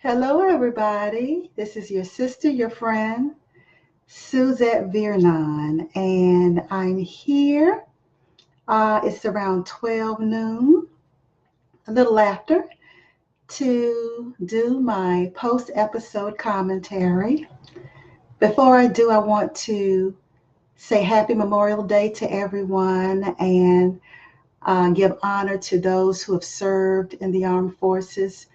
Hello, everybody. This is your sister, your friend, Suzette Vearnon, and I'm here. It's around 12 noon, a little after, to do my post episode commentary. Before I do, I want to say Happy Memorial Day to everyone and give honor to those who have served in the armed forces,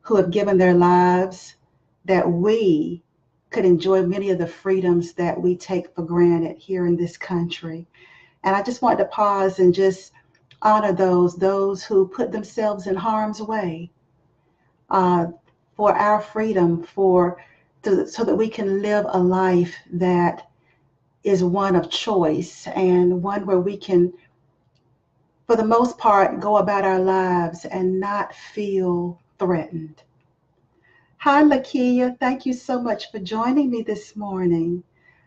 who have given their lives that we could enjoy many of the freedoms that we take for granted here in this country. And I just wanted to pause and just honor those who put themselves in harm's way uh, for our freedom, so that we can live a life that is one of choice and one where we can, for the most part, go about our lives and not feel threatened. Hi, Lakia. Thank you so much for joining me this morning.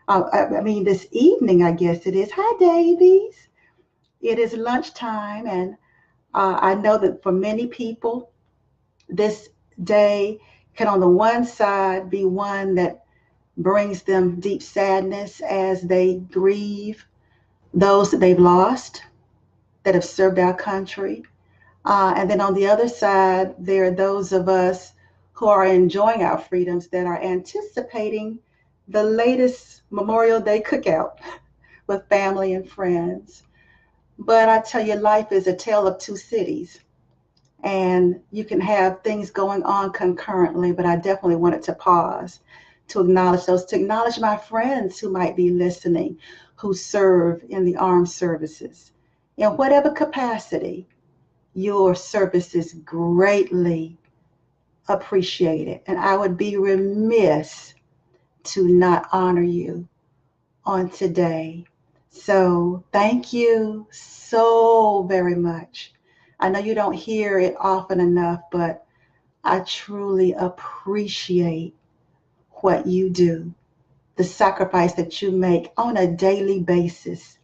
This evening, I guess it is. Hi, Davies. It is lunchtime, and I know that for many people, this day can, on the one side, be one that brings them deep sadness as they grieve those that they've lost that have served our country. And then on the other side, there are those of us who are enjoying our freedoms that are anticipating the latest Memorial Day cookout with family and friends. But I tell you, life is a tale of two cities, and you can have things going on concurrently, but I definitely wanted to pause to acknowledge those, to acknowledge my friends who might be listening, who serve in the armed services. In whatever capacity, your service is greatly appreciated, and I would be remiss to not honor you on today. So thank you so very much. I know you don't hear it often enough, but I truly appreciate what you do, the sacrifice that you make on a daily basis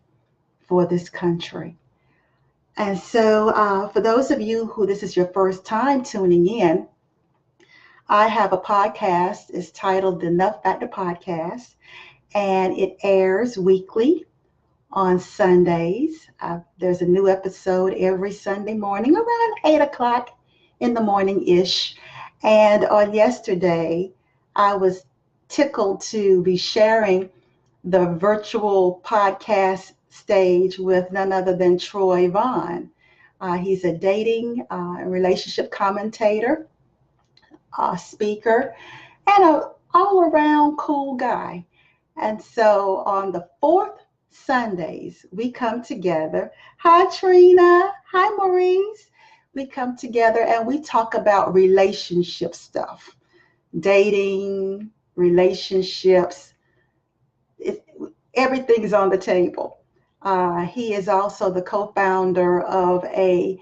for this country. And so, for those of you who this is your first time tuning in, I have a podcast. It's titled the Enough Factor Podcast, and it airs weekly on Sundays. There's a new episode every Sunday morning around 8 o'clock in the morning-ish. And on yesterday, I was tickled to be sharing the virtual podcast stage with none other than Troy Vaughan. He's a dating and relationship commentator, speaker, and an all-around cool guy. And so on the fourth Sundays, we come together. Hi, Trina. Hi, Maurice. We come together and we talk about relationship stuff, dating, relationships. Everything is on the table. He is also the co-founder of a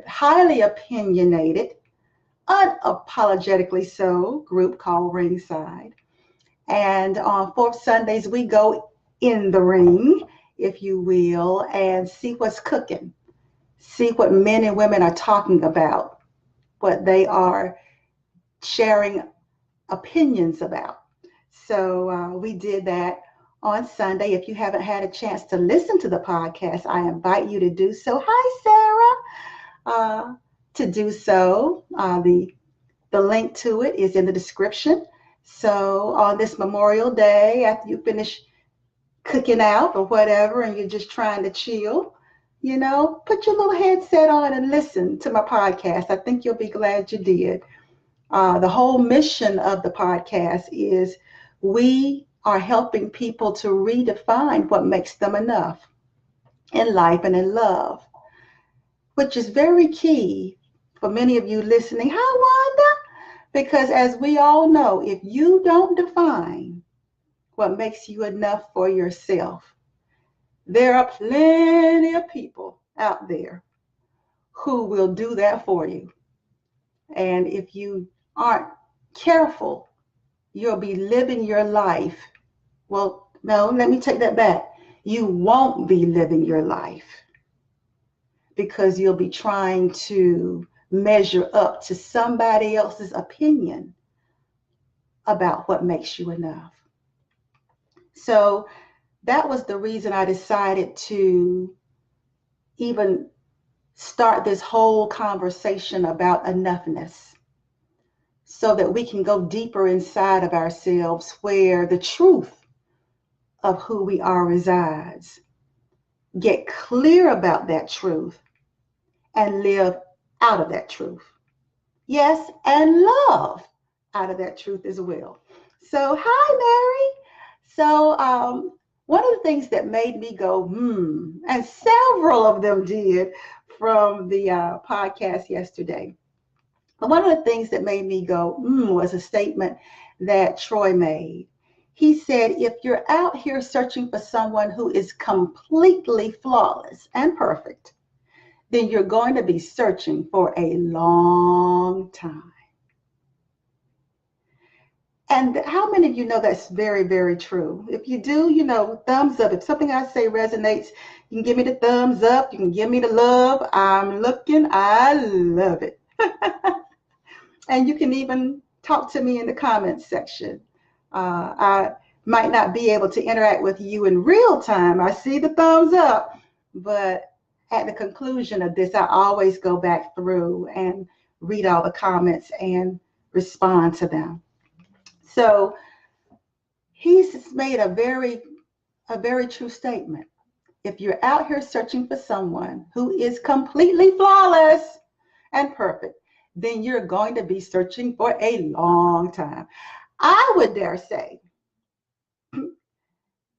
highly opinionated, unapologetically so, group called Ringside. And on fourth Sundays, we go in the ring, if you will, and see what's cooking, see what men and women are talking about, what they are sharing opinions about. So we did that on Sunday. If you haven't had a chance to listen to the podcast, I invite you to do so. Hi, Sarah. To do so, the link to it is in the description. So on this Memorial Day, after you finish cooking out or whatever, and you're just trying to chill, put your little headset on and listen to my podcast. I think you'll be glad you did. The whole mission of the podcast is we are helping people to redefine what makes them enough in life and in love, which is very key for many of you listening. Hi, Wanda. Because as we all know, if you don't define what makes you enough for yourself, there are plenty of people out there who will do that for you. And if you aren't careful, you'll be living your life. Well, no, let me take that back. You won't be living your life because you'll be trying to measure up to somebody else's opinion about what makes you enough. So that was the reason I decided to even start this whole conversation about enoughness, so that we can go deeper inside of ourselves where the truth of who we are resides. Get clear about that truth and live out of that truth. Yes, and love out of that truth as well. So, hi, Mary. So, one of the things that made me go, and several of them did from the podcast yesterday. But one of the things that made me go, was a statement that Troy made. He said, if you're out here searching for someone who is completely flawless and perfect, then you're going to be searching for a long time. And how many of you know that's very, very true? If you do, thumbs up. If something I say resonates, you can give me the thumbs up. You can give me the love. I'm looking. I love it. And you can even talk to me in the comments section. I might not be able to interact with you in real time. I see the thumbs up, but at the conclusion of this, I always go back through and read all the comments and respond to them. So he's made a very true statement. If you're out here searching for someone who is completely flawless and perfect, then you're going to be searching for a long time. I would dare say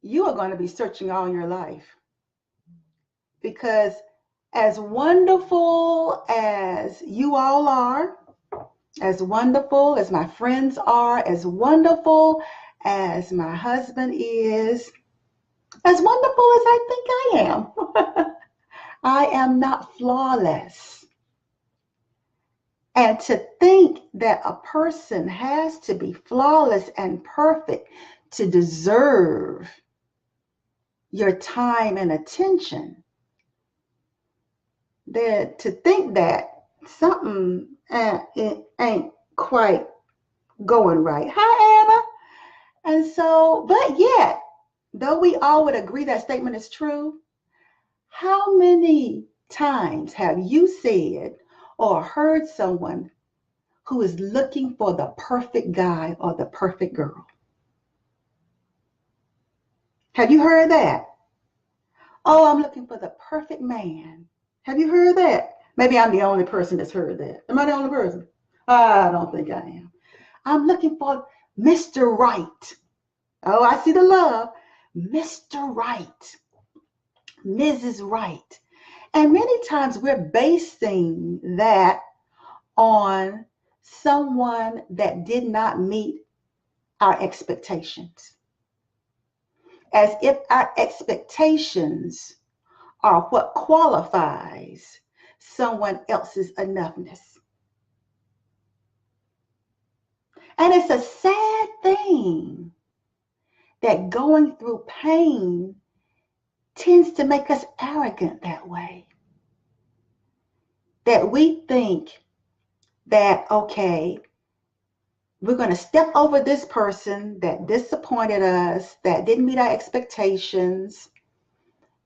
you are going to be searching all your life, because as wonderful as you all are, as wonderful as my friends are, as wonderful as my husband is, as wonderful as I think I am, I am not flawless. And to think that a person has to be flawless and perfect to deserve your time and attention, that to think that something it ain't quite going right. Hi, Anna. And so, but yet, though we all would agree that statement is true, how many times have you said or heard someone who is looking for the perfect guy or the perfect girl? Have you heard that? Oh, I'm looking for the perfect man. Have you heard that? Maybe I'm the only person that's heard that. Am I the only person? I don't think I am. I'm looking for Mr. Right. Oh, I see the love. Mr. Right. Mrs. Right. And many times we're basing that on someone that did not meet our expectations, as if our expectations are what qualifies someone else's enoughness. And it's a sad thing that going through pain tends to make us arrogant that way. That we think that, okay, we're going to step over this person that disappointed us, that didn't meet our expectations,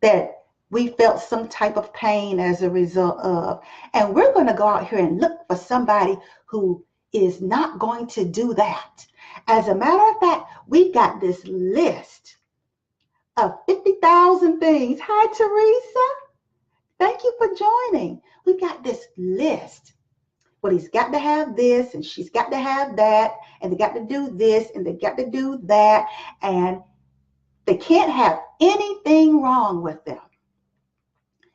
that we felt some type of pain as a result of. And we're going to go out here and look for somebody who is not going to do that. As a matter of fact, we've got this list of 50,000 things. Hi, Teresa. Thank you for joining. We've got this list. But he's got to have this, and she's got to have that, and they got to do this, and they got to do that, and they can't have anything wrong with them.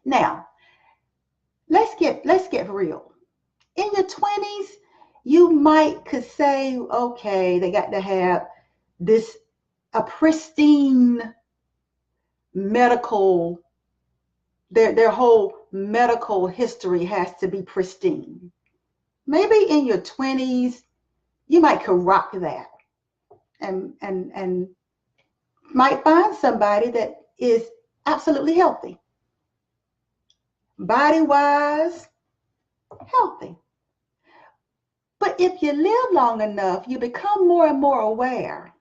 Now, let's get real. In your 20s, you could say, okay, they got to have a pristine medical, their whole medical history has to be pristine. Maybe in your 20s, you might could rock that and might find somebody that is absolutely healthy. Body-wise, healthy. But if you live long enough, you become more and more aware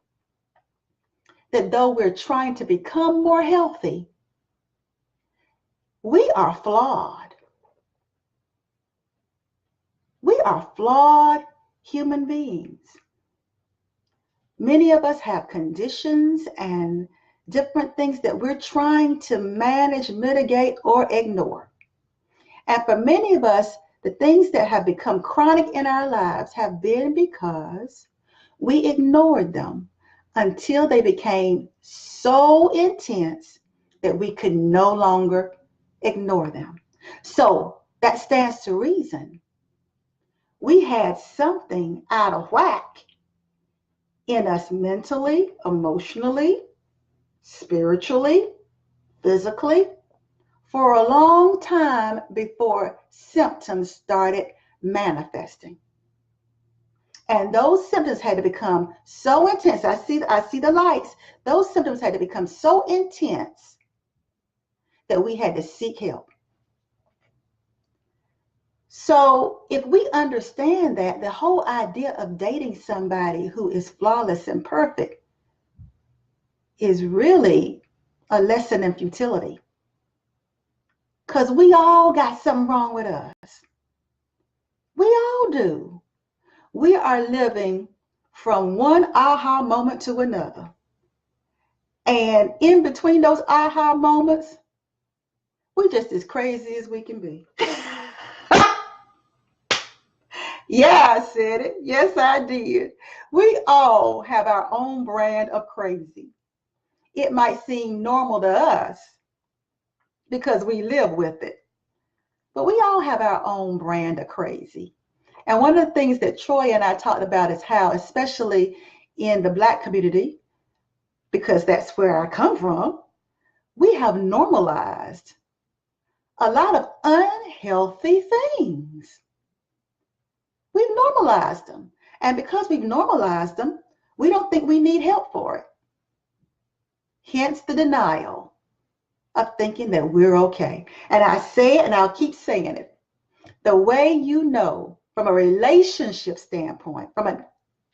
that though we're trying to become more healthy, we are flawed. We are flawed human beings. Many of us have conditions and different things that we're trying to manage, mitigate, or ignore. And for many of us, the things that have become chronic in our lives have been because we ignored them until they became so intense that we could no longer ignore them. So that stands to reason. We had something out of whack in us mentally, emotionally, spiritually, physically, for a long time before symptoms started manifesting. And those symptoms had to become so intense. I see the lights. Those symptoms had to become so intense that we had to seek help. So if we understand that, the whole idea of dating somebody who is flawless and perfect is really a lesson in futility. Because we all got something wrong with us. We all do. We are living from one aha moment to another. And in between those aha moments, we're just as crazy as we can be. Yeah, I said it. Yes, I did. We all have our own brand of crazy. It might seem normal to us because we live with it, but we all have our own brand of crazy. And one of the things that Troy and I talked about is how, especially in the Black community, because that's where I come from, we have normalized a lot of unhealthy things. We've normalized them. And because we've normalized them, we don't think we need help for it. Hence the denial of thinking that we're okay. And I say it and I'll keep saying it. The way you know from a relationship standpoint, from an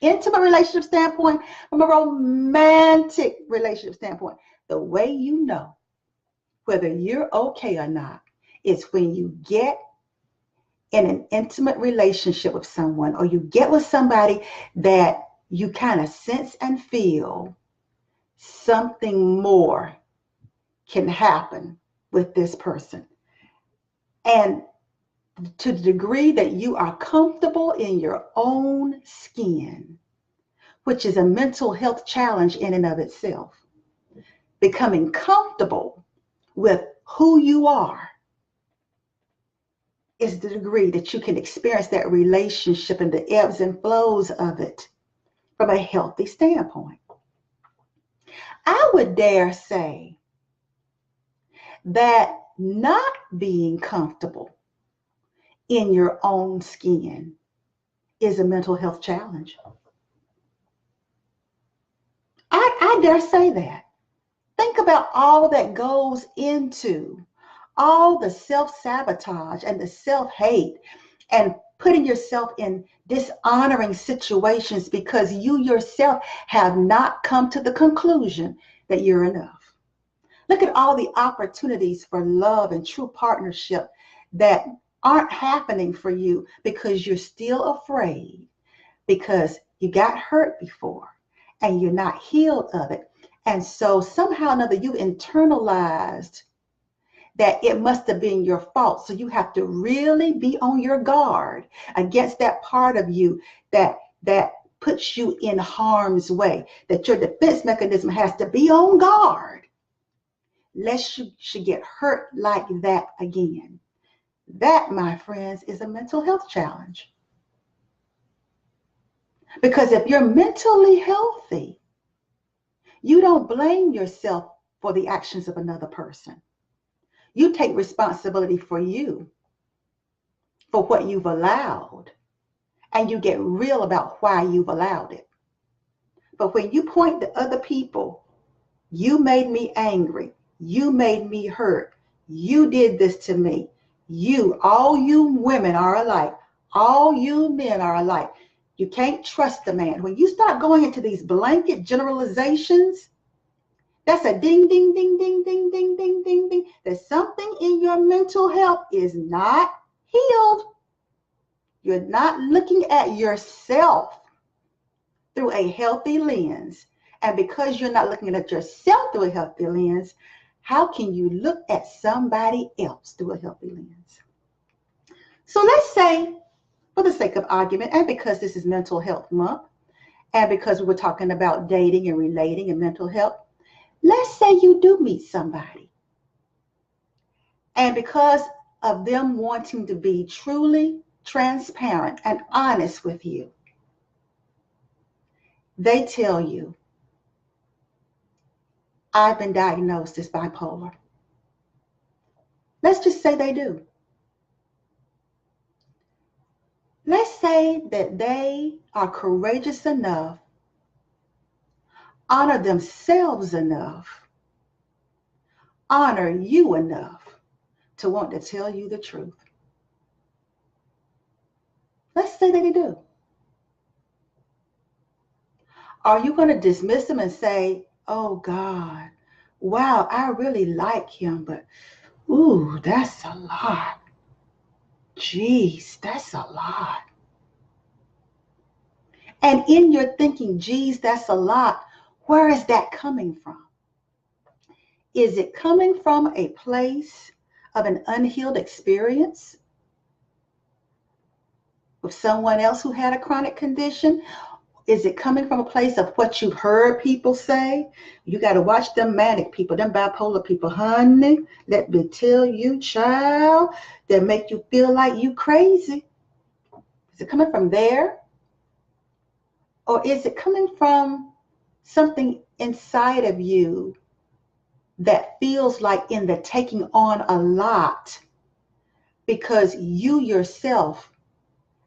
intimate relationship standpoint, from a romantic relationship standpoint, the way you know whether you're okay or not is when you get in an intimate relationship with someone, or you get with somebody that you kind of sense and feel something more can happen with this person. And to the degree that you are comfortable in your own skin, which is a mental health challenge in and of itself, becoming comfortable with who you are is the degree that you can experience that relationship and the ebbs and flows of it from a healthy standpoint. I would dare say that not being comfortable in your own skin is a mental health challenge. I dare say that. Think about all that goes into all the self-sabotage and the self-hate and putting yourself in dishonoring situations because you yourself have not come to the conclusion that you're enough. Look at all the opportunities for love and true partnership that aren't happening for you because you're still afraid, because you got hurt before and you're not healed of it. And so somehow or another you internalized that it must have been your fault. So you have to really be on your guard against that part of you that puts you in harm's way, that your defense mechanism has to be on guard lest you should get hurt like that again. That, my friends, is a mental health challenge. Because if you're mentally healthy, you don't blame yourself for the actions of another person. You take responsibility for you, for what you've allowed, and you get real about why you've allowed it. But when you point to other people, you made me angry, you made me hurt, you did this to me, all you women are alike. All you men are alike. You can't trust the man. When you start going into these blanket generalizations, that's a ding, ding, ding, ding, ding, ding, ding, ding, ding. That something in your mental health is not healed. You're not looking at yourself through a healthy lens. And because you're not looking at yourself through a healthy lens, how can you look at somebody else through a healthy lens? So let's say, for the sake of argument, and because this is Mental Health Month, and because we were talking about dating and relating and mental health, let's say you do meet somebody. And because of them wanting to be truly transparent and honest with you, they tell you, I've been diagnosed as bipolar. Let's just say they do. Let's say that they are courageous enough, honor themselves enough, honor you enough to want to tell you the truth. Let's say that they do. Are you going to dismiss them and say, oh God, wow, I really like him, but ooh, that's a lot. Geez, that's a lot. And in your thinking, geez, that's a lot, where is that coming from? Is it coming from a place of an unhealed experience with someone else who had a chronic condition? Is it coming from a place of what you've heard people say? You got to watch them manic people, them bipolar people, honey. Let me tell you, child, that make you feel like you crazy. Is it coming from there? Or is it coming from something inside of you that feels like in the taking on a lot because you yourself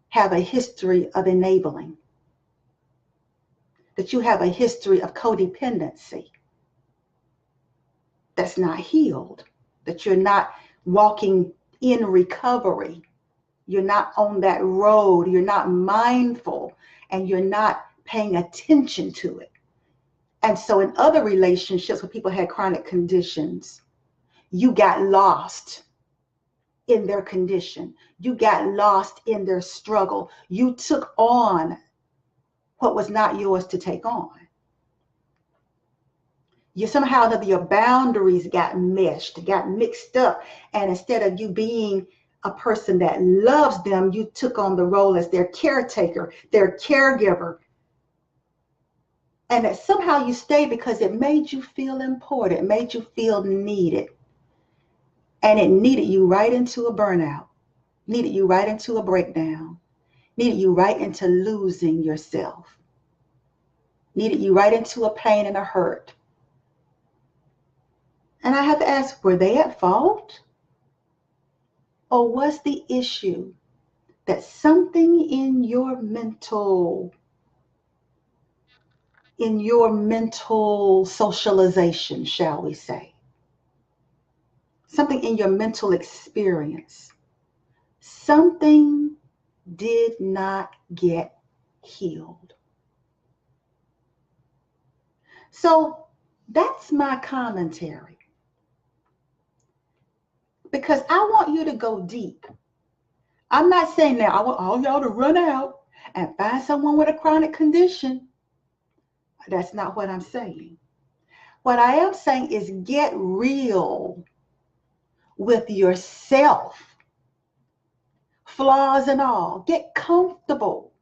have a history of enabling? That you have a history of codependency that's not healed, that you're not walking in recovery, you're not on that road, you're not mindful, and you're not paying attention to it. And so in other relationships where people had chronic conditions, you got lost in their condition. You got lost in their struggle. You took on what was not yours to take on. You somehow that your boundaries got meshed, got mixed up. And instead of you being a person that loves them, you took on the role as their caretaker, their caregiver. And that somehow you stayed because it made you feel important, it made you feel needed. And it needed you right into a burnout, needed you right into a breakdown, needed you right into losing yourself, needed you right into a pain and a hurt. And I have to ask, were they at fault? Or was the issue that something in your mental socialization, shall we say, something in your mental experience, something did not get healed? So that's my commentary. Because I want you to go deep. I'm not saying now I want all y'all to run out and find someone with a chronic condition. That's not what I'm saying. What I am saying is get real with yourself, flaws and all. Get comfortable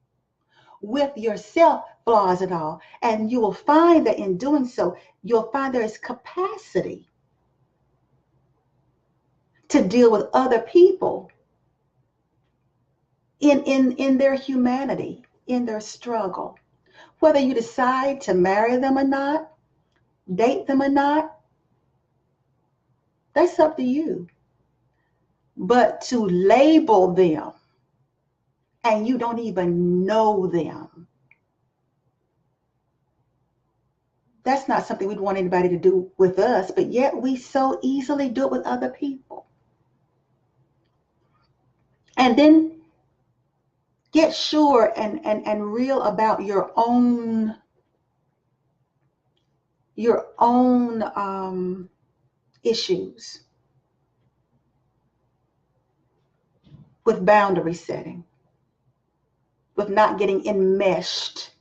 with yourself, flaws and all. And you will find that in doing so, you'll find there is capacity to deal with other people in their humanity, in their struggle. Whether you decide to marry them or not, date them or not, that's up to you. But to label them and you don't even know them, that's not something we'd want anybody to do with us, but yet we so easily do it with other people. And then Get sure and real about your own issues with boundary setting, with not getting enmeshed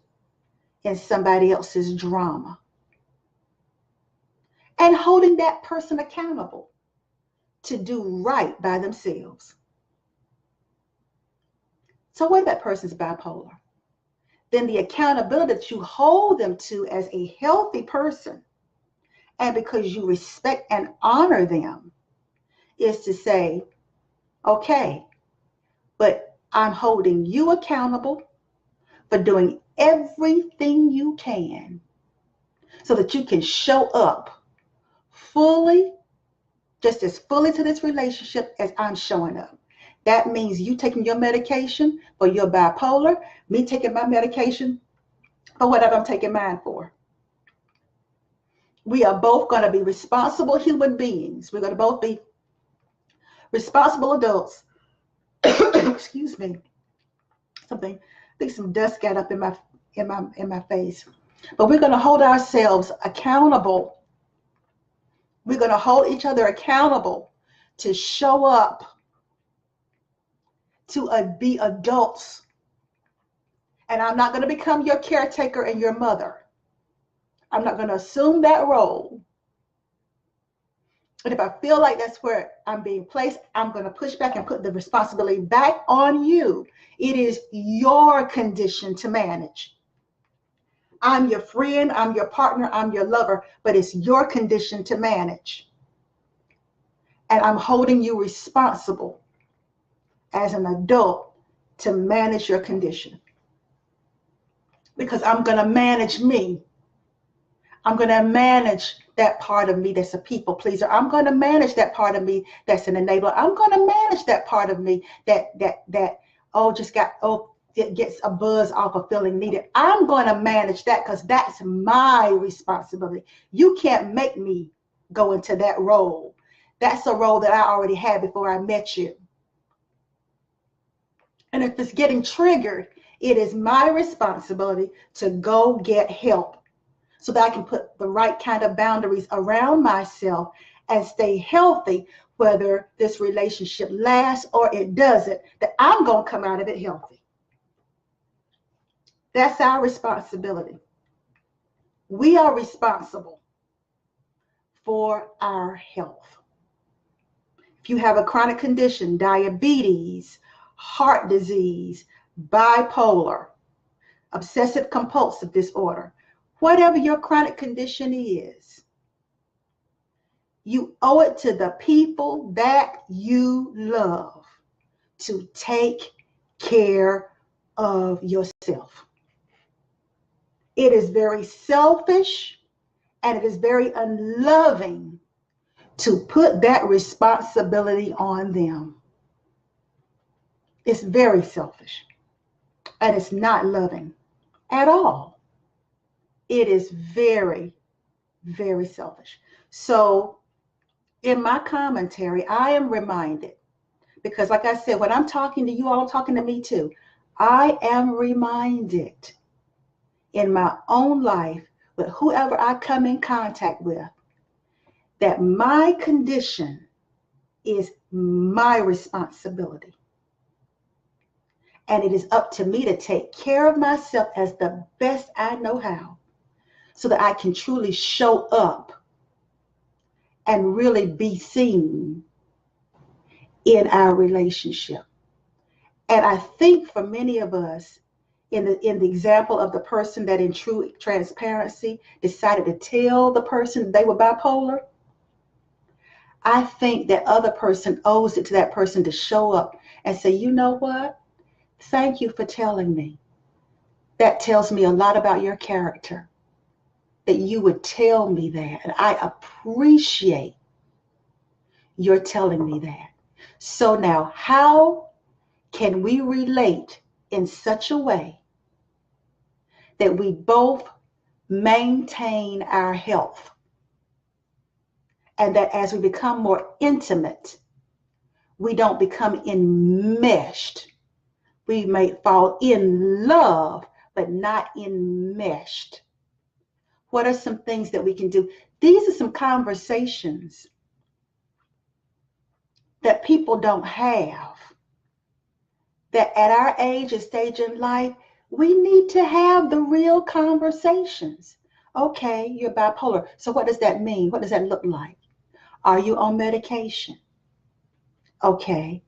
in somebody else's drama, and holding that person accountable to do right by themselves. So what if that person's bipolar? Then the accountability that you hold them to as a healthy person, and because you respect and honor them, is to say, okay, but I'm holding you accountable for doing everything you can so that you can show up fully, just as fully to this relationship as I'm showing up. That means you taking your medication for your bipolar, me taking my medication for whatever I'm taking mine for. We are both going to be responsible human beings. We're going to both be responsible adults. Excuse me. I think some dust got up in my face. But we're going to hold ourselves accountable. We're going to hold each other accountable to show up, to be adults. And I'm not going to become your caretaker and your mother. I'm not going to assume that role. And if I feel like that's where I'm being placed, I'm going to push back and put the responsibility back on you. It is your condition to manage. I'm your friend, I'm your partner, I'm your lover, but it's your condition to manage. And I'm holding you responsible as an adult to manage your condition. Because I'm going to manage me. I'm going to manage that part of me that's a people pleaser. I'm going to manage that part of me that's an enabler. I'm going to manage that part of me that gets a buzz off of feeling needed. I'm going to manage that because that's my responsibility. You can't make me go into that role. That's a role that I already had before I met you. And if it's getting triggered, it is my responsibility to go get help so that I can put the right kind of boundaries around myself and stay healthy, whether this relationship lasts or it doesn't, that I'm going to come out of it healthy. That's our responsibility. We are responsible for our health. If you have a chronic condition, diabetes, heart disease, bipolar, obsessive compulsive disorder, whatever your chronic condition is, you owe it to the people that you love to take care of yourself. It is very selfish and it is very unloving to put that responsibility on them. It's very selfish and it's not loving at all. It is very, very selfish. So in my commentary, I am reminded, because like I said, when I'm talking to you all, I'm talking to me too. I am reminded in my own life with whoever I come in contact with that my condition is my responsibility. And it is up to me to take care of myself as the best I know how so that I can truly show up and really be seen in our relationship. And I think for many of us, in the example of the person that in true transparency decided to tell the person they were bipolar, I think that other person owes it to that person to show up and say, you know what? Thank you for telling me. That tells me a lot about your character, that you would tell me that. And I appreciate your telling me that. So now, how can we relate in such a way that we both maintain our health? And that as we become more intimate, we don't become enmeshed We may fall in love, but not enmeshed. What are some things that we can do? These are some conversations that people don't have, that at our age and stage in life, we need to have the real conversations. Okay, you're bipolar. So what does that mean? What does that look like? Are you on medication? Okay.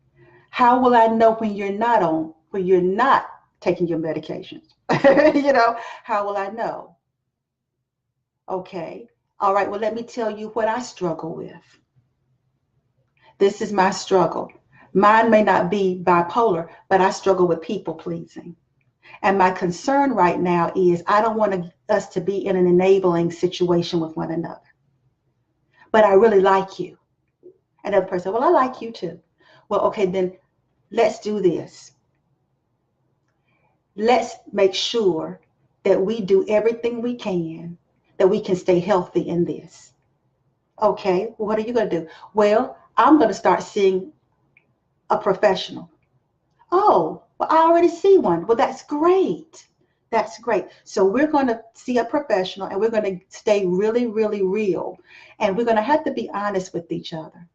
How will I know when you're not taking your medications? How will I know? Okay. All right. Well, let me tell you what I struggle with. This is my struggle. Mine may not be bipolar, but I struggle with people pleasing. And my concern right now is I don't want us to be in an enabling situation with one another. But I really like you. Another person, well, I like you too. Well, okay, then let's do this. Let's make sure that we do everything we can, that we can stay healthy in this. Okay, well, what are you going to do? Well, I'm going to start seeing a professional. Oh, well, I already see one. Well, that's great. That's great. So we're going to see a professional and we're going to stay really, really real. And we're going to have to be honest with each other.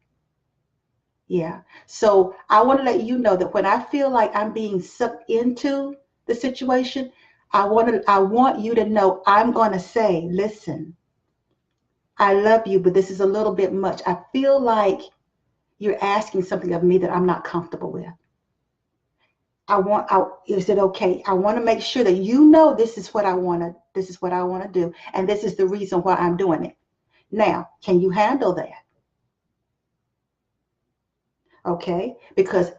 Yeah. So I want to let you know that when I feel like I'm being sucked into the situation, I want you to know I'm going to say, listen, I love you, but this is a little bit much. I feel like you're asking something of me that I'm not comfortable with. Is it okay? I want to make sure that you know this is what I want to do, and this is the reason why I'm doing it. Now, can you handle that? Okay? Because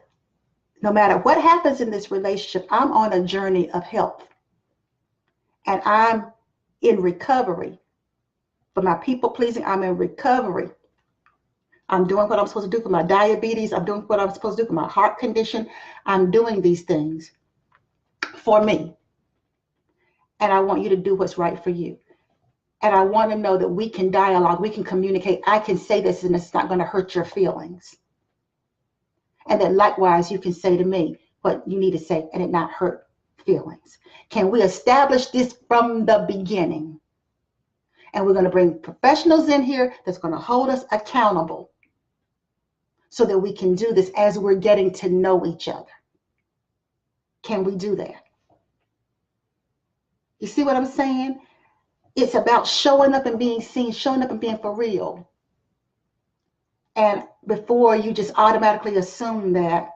no matter what happens in this relationship, I'm on a journey of health. And I'm in recovery. For my people pleasing, I'm in recovery. I'm doing what I'm supposed to do for my diabetes. I'm doing what I'm supposed to do for my heart condition. I'm doing these things for me. And I want you to do what's right for you. And I want to know that we can dialogue, we can communicate. I can say this and it's not going to hurt your feelings. And then likewise, you can say to me what you need to say and it not hurt feelings. Can we establish this from the beginning? And we're going to bring professionals in here that's going to hold us accountable so that we can do this as we're getting to know each other. Can we do that? You see what I'm saying? It's about showing up and being seen, showing up and being for real. And before you just automatically assume that,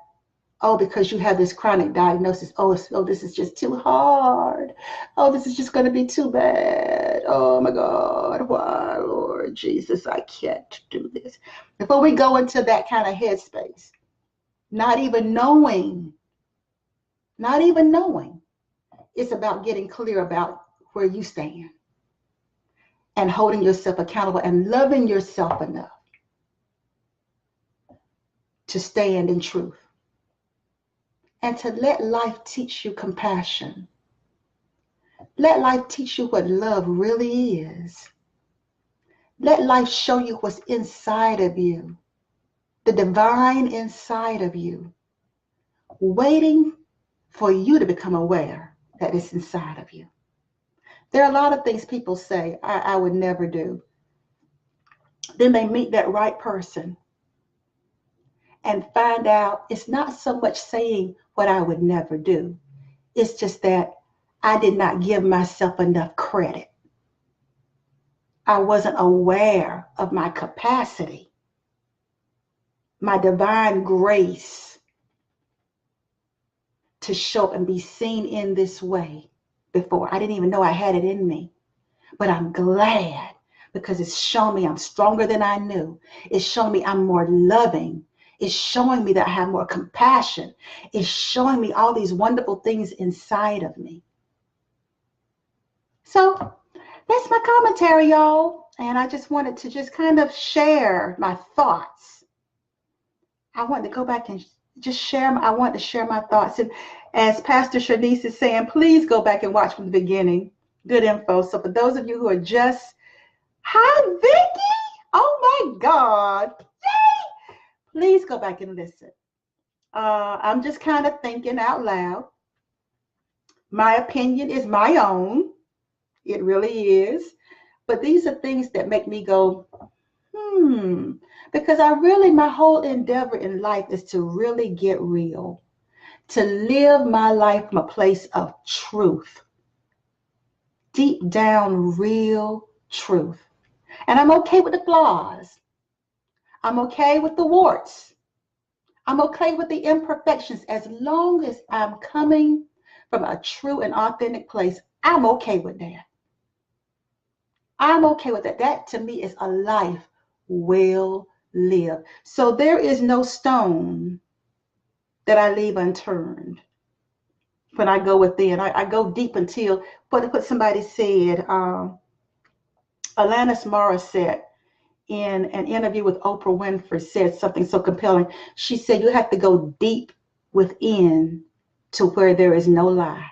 oh, because you have this chronic diagnosis, oh, this is just too hard. Oh, this is just going to be too bad. Oh, my God. Why, Lord Jesus, I can't do this. Before we go into that kind of headspace, not even knowing, it's about getting clear about where you stand and holding yourself accountable and loving yourself enough to stand in truth. And to let life teach you compassion. Let life teach you what love really is. Let life show you what's inside of you. The divine inside of you. Waiting for you to become aware that it's inside of you. There are a lot of things people say I would never do. Then they meet that right person and find out it's not so much saying what I would never do. It's just that I did not give myself enough credit. I wasn't aware of my capacity, my divine grace to show up and be seen in this way before. I didn't even know I had it in me. But I'm glad because it's shown me I'm stronger than I knew. It's shown me I'm more loving. It's showing me that I have more compassion. It's showing me all these wonderful things inside of me. So that's my commentary, y'all. And I just wanted to just kind of share my thoughts. I wanted to go back and just share. I want to share my thoughts. And as Pastor Shanice is saying, please go back and watch from the beginning. Good info. So for those of you who are just, hi, Vicky. Oh my God. Yay. Please go back and listen. I'm just kind of thinking out loud. My opinion is my own. It really is. But these are things that make me go, because my whole endeavor in life is to really get real, to live my life from a place of truth, deep down, real truth. And I'm okay with the flaws. I'm okay with the warts. I'm okay with the imperfections as long as I'm coming from a true and authentic place. I'm okay with that. I'm okay with that. That to me is a life well lived. So there is no stone that I leave unturned when I go within. I go deep until what somebody said. Alanis Morissette in an interview with Oprah Winfrey said something so compelling. She said, you have to go deep within to where there is no lie.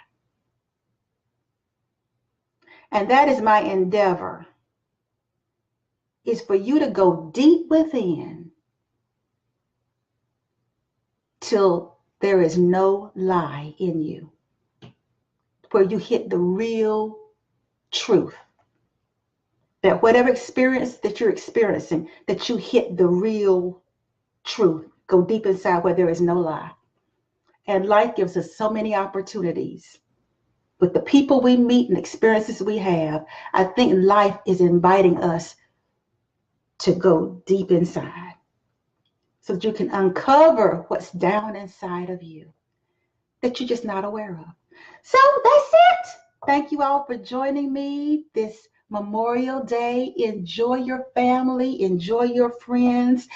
And that is my endeavor, is for you to go deep within till there is no lie in you, where you hit the real truth. That whatever experience that you're experiencing, that you hit the real truth. Go deep inside where there is no lie. And life gives us so many opportunities. With the people we meet and experiences we have, I think life is inviting us to go deep inside so that you can uncover what's down inside of you that you're just not aware of. So that's it. Thank you all for joining me this Memorial Day. Enjoy your family, enjoy your friends.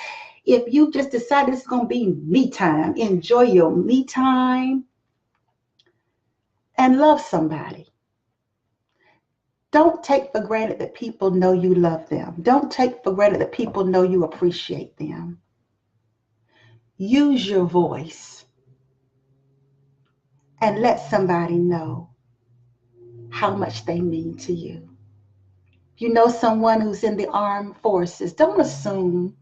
If you just decided it's going to be me time, enjoy your me time and love somebody. Don't take for granted that people know you love them. Don't take for granted that people know you appreciate them. Use your voice and let somebody know how much they mean to you. If you know someone who's in the armed forces, don't assume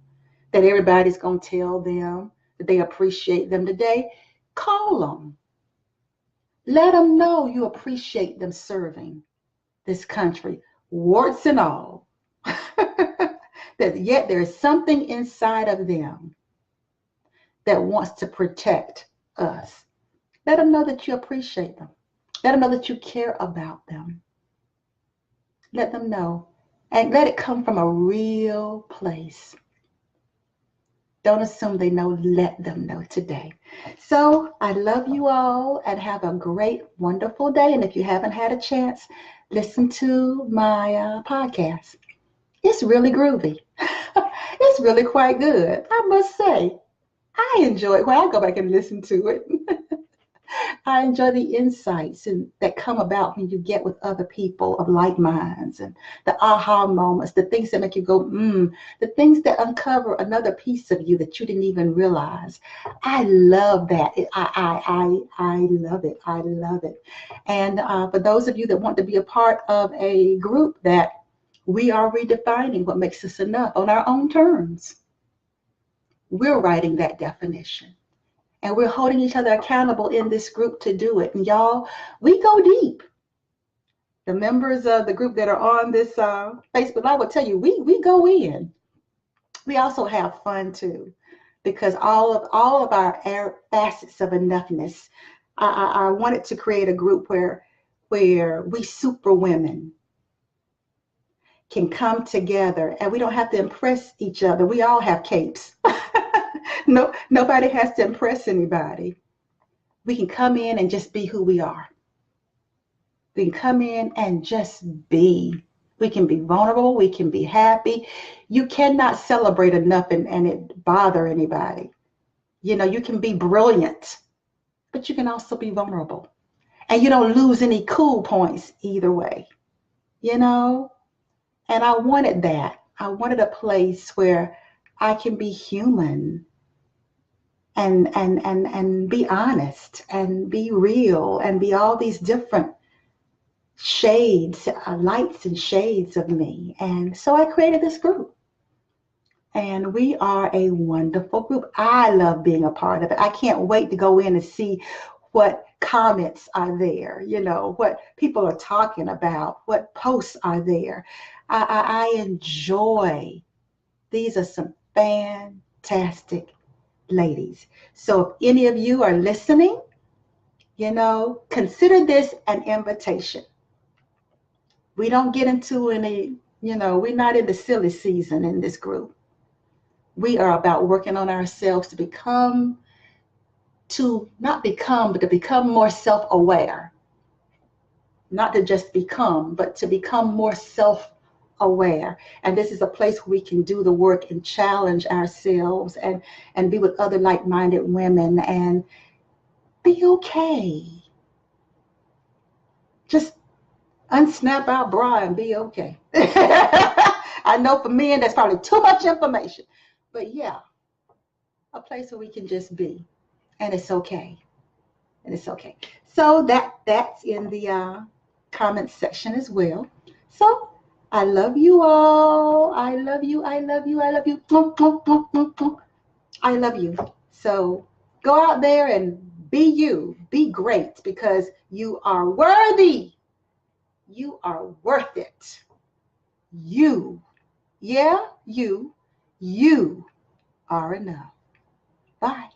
that everybody's going to tell them that they appreciate them today. Call them. Let them know you appreciate them serving this country, warts and all. That yet there's something inside of them that wants to protect us. Let them know that you appreciate them. Let them know that you care about them. Let them know. And let it come from a real place. Don't assume they know. Let them know today. So I love you all and have a great, wonderful day. And if you haven't had a chance, listen to my podcast. It's really groovy. It's really quite good, I must say. I enjoy it when I go back and listen to it. I enjoy the insights that come about when you get with other people of like minds, and the aha moments, the things that make you go, the things that uncover another piece of you that you didn't even realize. I love that. I love it. I love it. And for those of you that want to be a part of a group that we are redefining what makes us enough on our own terms, we're writing that definition. And we're holding each other accountable in this group to do it. And y'all, we go deep. The members of the group that are on this Facebook Live will tell you, we go in. We also have fun too, because all of our facets of enoughness, I wanted to create a group where we super women can come together and we don't have to impress each other. We all have capes. No, nobody has to impress anybody. We can come in and just be who we are. We can come in and just be. We can be vulnerable. We can be happy. You cannot celebrate enough and it bother anybody. You know, you can be brilliant, but you can also be vulnerable. And you don't lose any cool points either way, you know? And I wanted that. I wanted a place where I can be human and be honest and be real and be all these different shades, lights and shades of me. And so I created this group. And we are a wonderful group. I love being a part of it. I can't wait to go in and see what comments are there, what people are talking about, what posts are there. I enjoy. These are some fantastic ladies. So if any of you are listening, consider this an invitation. We don't get into any, we're not in the silly season in this group. We are about working on ourselves not become, but to become more self-aware. Not to just become, but to become more self-aware. And this is a place where we can do the work and challenge ourselves and be with other like-minded women and be okay. Just unsnap our bra and be okay. I know for men that's probably too much information, but yeah, a place where we can just be, and it's okay. And it's okay. So that's in the comment section as well. So I love you all. I love you. I love you. I love you. I love you. So go out there and be you. Be great because you are worthy. You are worth it. You. Yeah, you are enough. Bye.